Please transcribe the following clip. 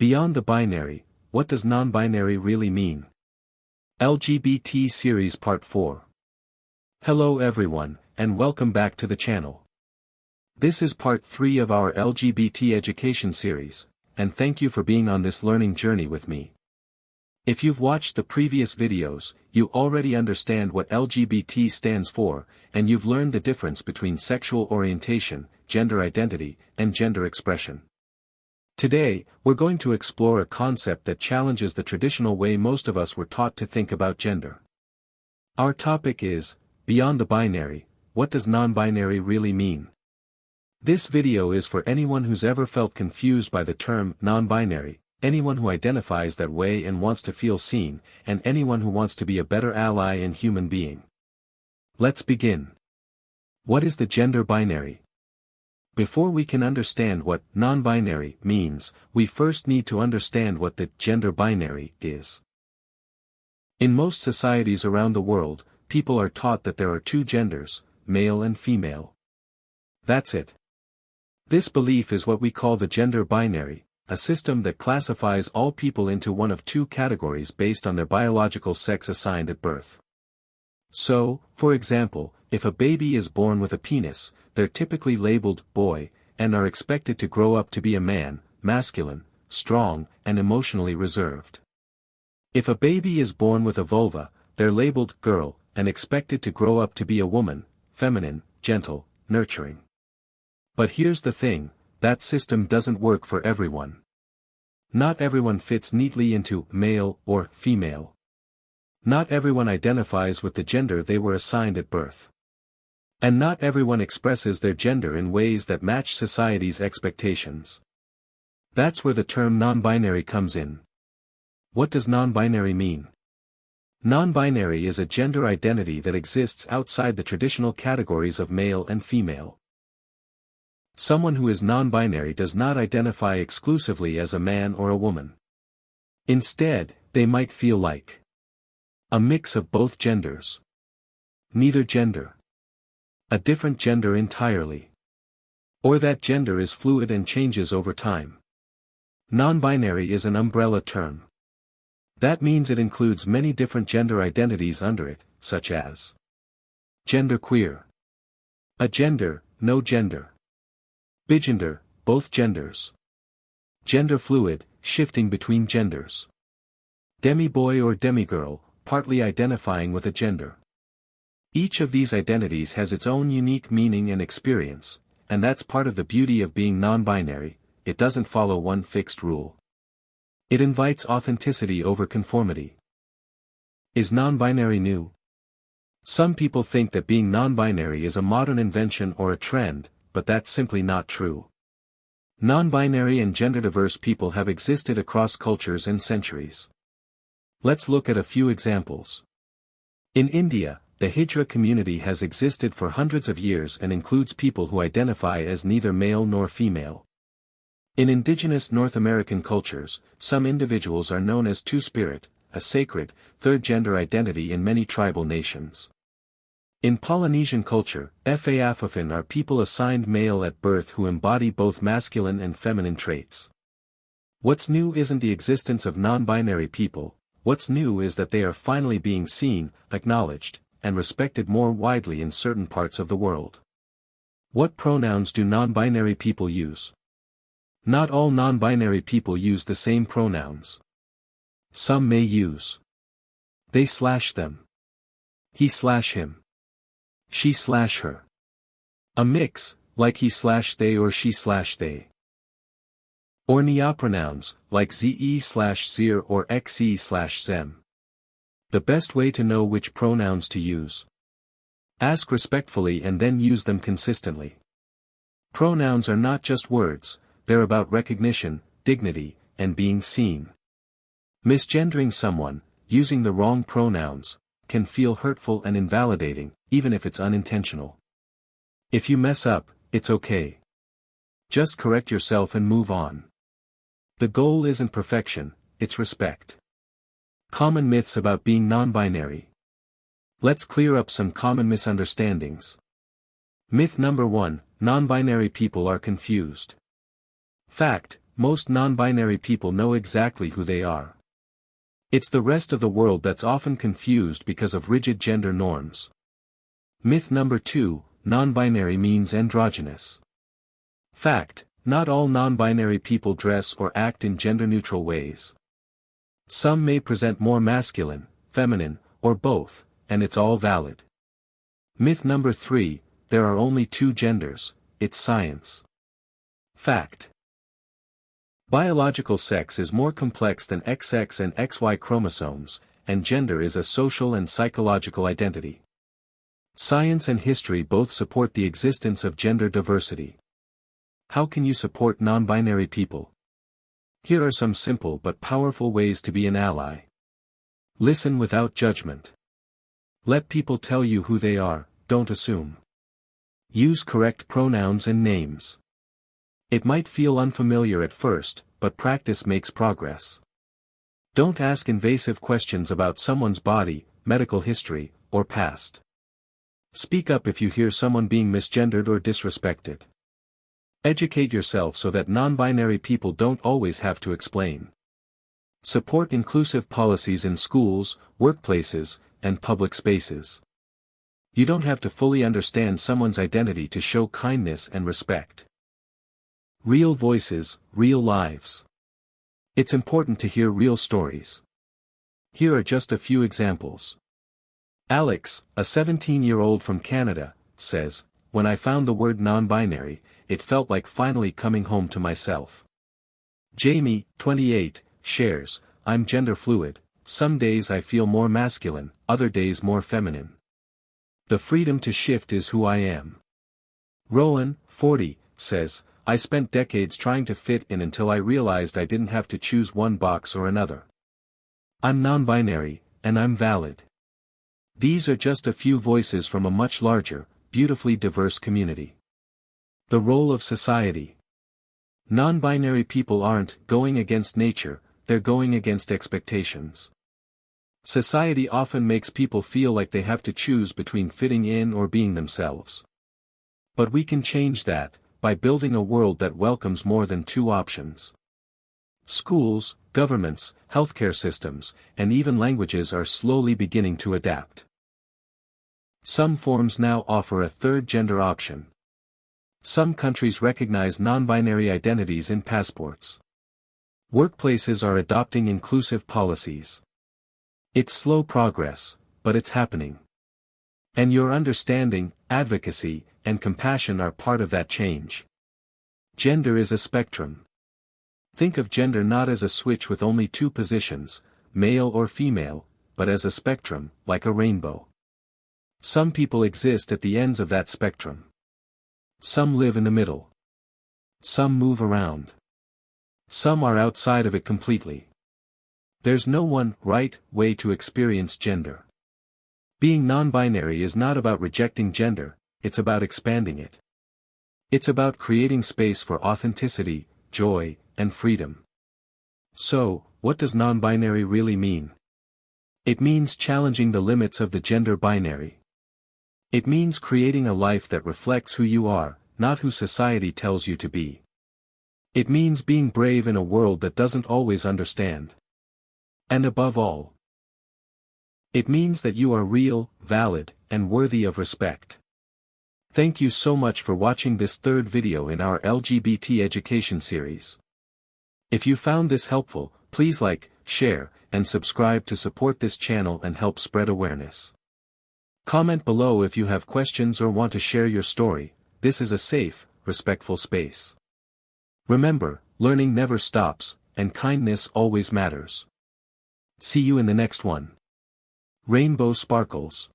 Beyond the binary, what does non-binary really mean? LGBT Series Part 4. Hello everyone, and welcome back to the channel. This is part 3 of our LGBT education series, and thank you for being on this learning journey with me. If you've watched the previous videos, you already understand what LGBT stands for, and you've learned the difference between sexual orientation, gender identity, and gender expression. Today, we're going to explore a concept that challenges the traditional way most of us were taught to think about gender. Our topic is, beyond the binary, what does non-binary really mean? This video is for anyone who's ever felt confused by the term non-binary, anyone who identifies that way and wants to feel seen, and anyone who wants to be a better ally and human being. Let's begin. What is the gender binary? Before we can understand what non-binary means, we first need to understand what the gender binary is. In most societies around the world, people are taught that there are two genders, male and female. That's it. This belief is what we call the gender binary, a system that classifies all people into one of two categories based on their biological sex assigned at birth. So, for example, if a baby is born with a penis, they're typically labeled boy, and are expected to grow up to be a man, masculine, strong, and emotionally reserved. If a baby is born with a vulva, they're labeled girl, and expected to grow up to be a woman, feminine, gentle, nurturing. But here's the thing, that system doesn't work for everyone. Not everyone fits neatly into male or female. Not everyone identifies with the gender they were assigned at birth. And not everyone expresses their gender in ways that match society's expectations. That's where the term non-binary comes in. What does non-binary mean? Non-binary is a gender identity that exists outside the traditional categories of male and female. Someone who is non-binary does not identify exclusively as a man or a woman. Instead, they might feel like a mix of both genders. Neither gender. A different gender entirely. Or that gender is fluid and changes over time. Non-binary is an umbrella term. That means it includes many different gender identities under it, such as genderqueer, agender, no gender, bigender, both genders, gender fluid, shifting between genders, demi-boy or demi-girl, partly identifying with a gender. Each of these identities has its own unique meaning and experience, and that's part of the beauty of being non-binary. It doesn't follow one fixed rule. It invites authenticity over conformity. Is non-binary new? Some people think that being non-binary is a modern invention or a trend, but that's simply not true. Non-binary and gender-diverse people have existed across cultures and centuries. Let's look at a few examples. In India, the Hijra community has existed for hundreds of years and includes people who identify as neither male nor female. In indigenous North American cultures, some individuals are known as two-spirit, a sacred, third-gender identity in many tribal nations. In Polynesian culture, Fa'afafin are people assigned male at birth who embody both masculine and feminine traits. What's new isn't the existence of non-binary people, what's new is that they are finally being seen, acknowledged, and respected more widely in certain parts of the world. What pronouns do non-binary people use? Not all non-binary people use the same pronouns. Some may use they/them, he/him, she/her. A mix, like he/they or she/they. Or neopronouns, like ze/zir or xe/them. The best way to know which pronouns to use. Ask respectfully and then use them consistently. Pronouns are not just words, they're about recognition, dignity, and being seen. Misgendering someone, using the wrong pronouns, can feel hurtful and invalidating, even if it's unintentional. If you mess up, it's okay. Just correct yourself and move on. The goal isn't perfection, it's respect. Common myths about being non-binary. Let's clear up some common misunderstandings. Myth number 1, non-binary people are confused. Fact, most non-binary people know exactly who they are. It's the rest of the world that's often confused because of rigid gender norms. Myth number 2, non-binary means androgynous. Fact, not all non-binary people dress or act in gender-neutral ways. Some may present more masculine, feminine, or both, and it's all valid. Myth number 3, there are only 2 genders, it's science. Fact. Biological sex is more complex than XX and XY chromosomes, and gender is a social and psychological identity. Science and history both support the existence of gender diversity. How can you support non-binary people? Here are some simple but powerful ways to be an ally. Listen without judgment. Let people tell you who they are, don't assume. Use correct pronouns and names. It might feel unfamiliar at first, but practice makes progress. Don't ask invasive questions about someone's body, medical history, or past. Speak up if you hear someone being misgendered or disrespected. Educate yourself so that non-binary people don't always have to explain. Support inclusive policies in schools, workplaces, and public spaces. You don't have to fully understand someone's identity to show kindness and respect. Real voices, real lives. It's important to hear real stories. Here are just a few examples. Alex, a 17-year-old from Canada, says, "When I found the word non-binary, it felt like finally coming home to myself." Jamie, 28, shares, "I'm gender fluid, some days I feel more masculine, other days more feminine. The freedom to shift is who I am." Rowan, 40, says, "I spent decades trying to fit in until I realized I didn't have to choose one box or another. I'm non-binary, and I'm valid." These are just a few voices from a much larger, beautifully diverse community. The role of society. Non-binary people aren't going against nature, they're going against expectations. Society often makes people feel like they have to choose between fitting in or being themselves. But we can change that, by building a world that welcomes more than 2 options. Schools, governments, healthcare systems, and even languages are slowly beginning to adapt. Some forms now offer a 3rd gender option. Some countries recognize non-binary identities in passports. Workplaces are adopting inclusive policies. It's slow progress, but it's happening. And your understanding, advocacy, and compassion are part of that change. Gender is a spectrum. Think of gender not as a switch with only 2 positions, male or female, but as a spectrum, like a rainbow. Some people exist at the ends of that spectrum. Some live in the middle. Some move around. Some are outside of it completely. There's no one right way to experience gender. Being non-binary is not about rejecting gender, it's about expanding it. It's about creating space for authenticity, joy, and freedom. So, what does non-binary really mean? It means challenging the limits of the gender binary. It means creating a life that reflects who you are, not who society tells you to be. It means being brave in a world that doesn't always understand. And above all, it means that you are real, valid, and worthy of respect. Thank you so much for watching this 3rd video in our LGBT education series. If you found this helpful, please like, share, and subscribe to support this channel and help spread awareness. Comment below if you have questions or want to share your story. This is a safe, respectful space. Remember, learning never stops, and kindness always matters. See you in the next one. Rainbow sparkles.